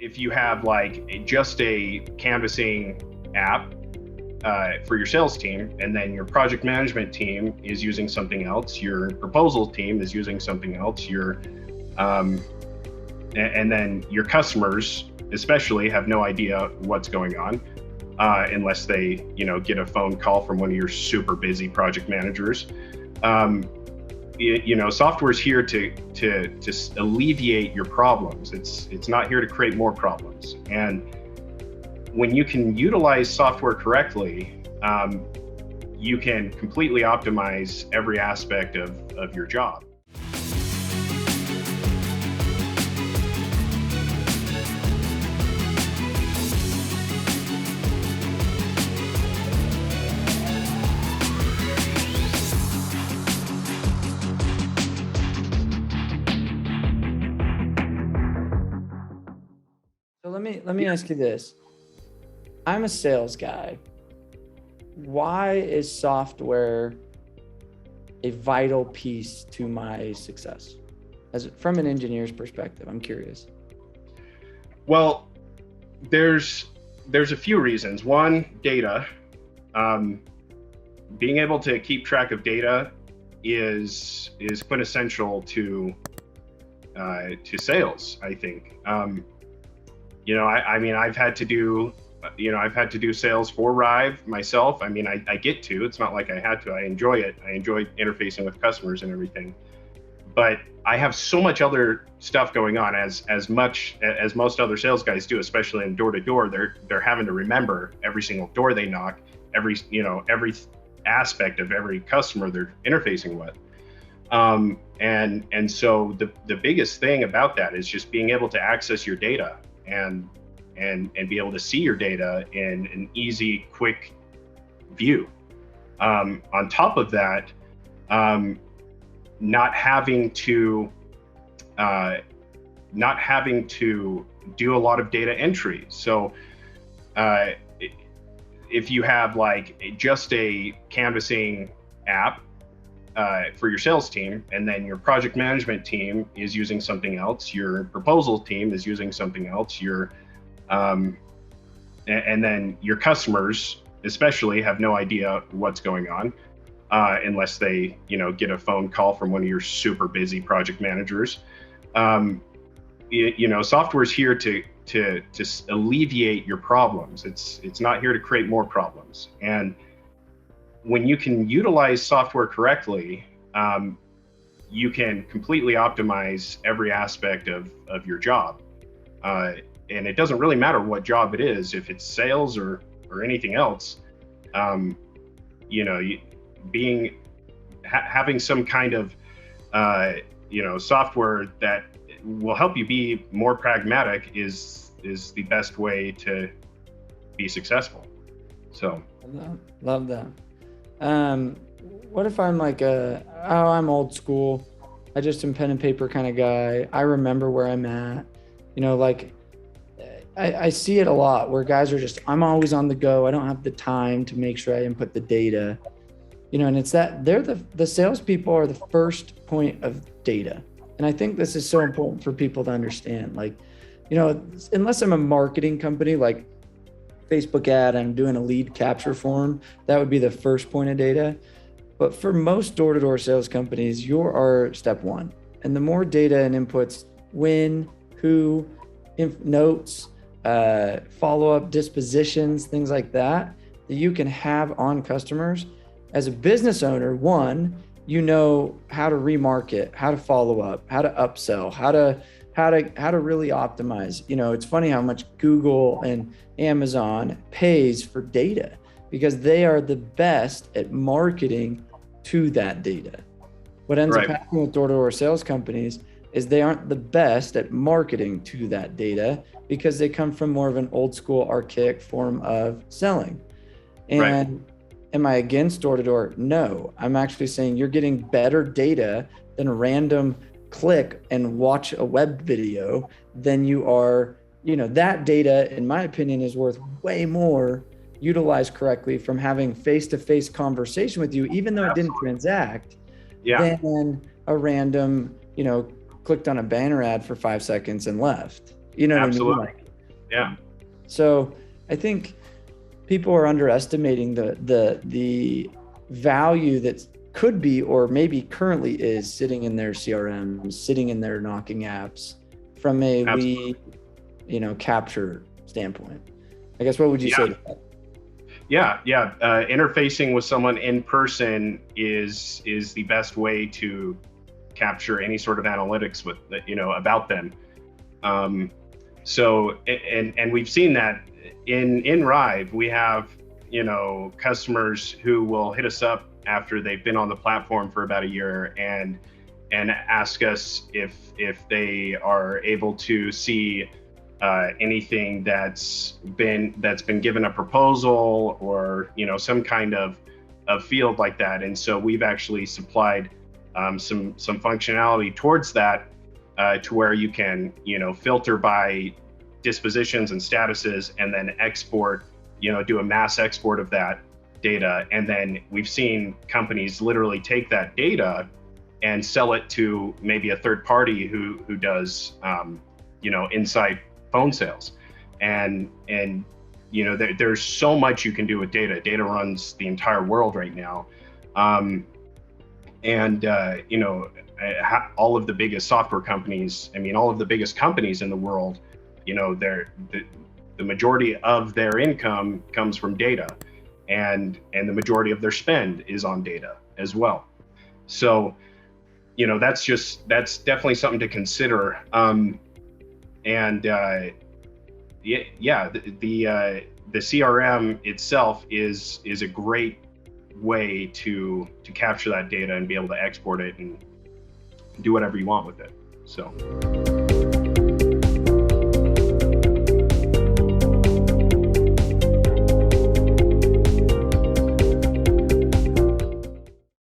if you have like just a canvassing app for your sales team, and then your project management team is using something else, your proposal team is using something else, and then your customers especially have no idea what's going on unless they get a phone call from one of your super busy project managers. Software is here to alleviate your problems. It's not here to create more problems. And when you can utilize software correctly, you can completely optimize every aspect of your job. So let me ask you this. I'm a sales guy. Why is software a vital piece to my success? From an engineer's perspective, I'm curious. Well, there's a few reasons. One, data. Being able to keep track of data is quintessential to sales, I think. I've had to do sales for Rive myself. I get to. It's not like I had to. I enjoy it. I enjoy interfacing with customers and everything. But I have so much other stuff going on, as much as most other sales guys do, especially in door to door. They're having to remember every single door they knock, every aspect of every customer they're interfacing with. And so the biggest thing about that is just being able to access your data and be able to see your data in an easy, quick view. On top of that, not having to do a lot of data entry. So if you have like just a canvassing app for your sales team, and then your project management team is using something else, your proposal team is using something else, and then your customers especially have no idea what's going on unless they get a phone call from one of your super busy project managers. Software is here to alleviate your problems. It's not here to create more problems. And when you can utilize software correctly, you can completely optimize every aspect of your job. And it doesn't really matter what job it is, if it's sales or anything else. Having some kind of software that will help you be more pragmatic is the best way to be successful. So love that. What if I'm like I'm old school, I just am pen and paper kind of guy, I remember where I'm at, I see it a lot where guys are just, I'm always on the go, I don't have the time to make sure I input the data, and it's that they're the salespeople are the first point of data. And I think this is so important for people to understand, unless I'm a marketing company like Facebook ad, I'm doing a lead capture form, that would be the first point of data. But for most door-to-door sales companies, you are step one. And the more data and inputs, when, who, notes, follow-up dispositions, things like that you can have on customers. As a business owner, one, how to remarket, how to follow up, how to upsell, how to really optimize. It's funny how much Google and Amazon pays for data because they are the best at marketing to that data. What ends up happening with door-to-door sales companies is they aren't the best at marketing to that data because they come from more of an old school archaic form of selling. And am I against door-to-door? No, I'm actually saying you're getting better data than a random click and watch a web video than you are, that data, in my opinion, is worth way more utilized correctly from having face-to-face conversation with you, even though it didn't transact, than a random, clicked on a banner ad for 5 seconds and left. What I mean? Yeah. So I think people are underestimating the value that could be, or maybe currently is, sitting in their CRMs, sitting in their knocking apps from a Absolutely. lead, capture standpoint. I guess, what would you say to that? Yeah. Interfacing with someone in person is the best way to capture any sort of analytics with about them. Um, so and we've seen that in Rive. We have customers who will hit us up after they've been on the platform for about a year and ask us if they are able to see anything that's been given a proposal, or some kind of field like that. And so we've actually supplied some functionality towards that, to where you can filter by dispositions and statuses, and then export, do a mass export of that data. And then we've seen companies literally take that data and sell it to maybe a third party who does inside phone sales. And there's so much you can do with data. Data runs the entire world right now. And all of the biggest software companies, all of the biggest companies in the world, the majority of their income comes from data, and the majority of their spend is on data as well. So that's definitely something to consider. And the CRM itself is a great way to capture that data and be able to export it and do whatever you want with it. So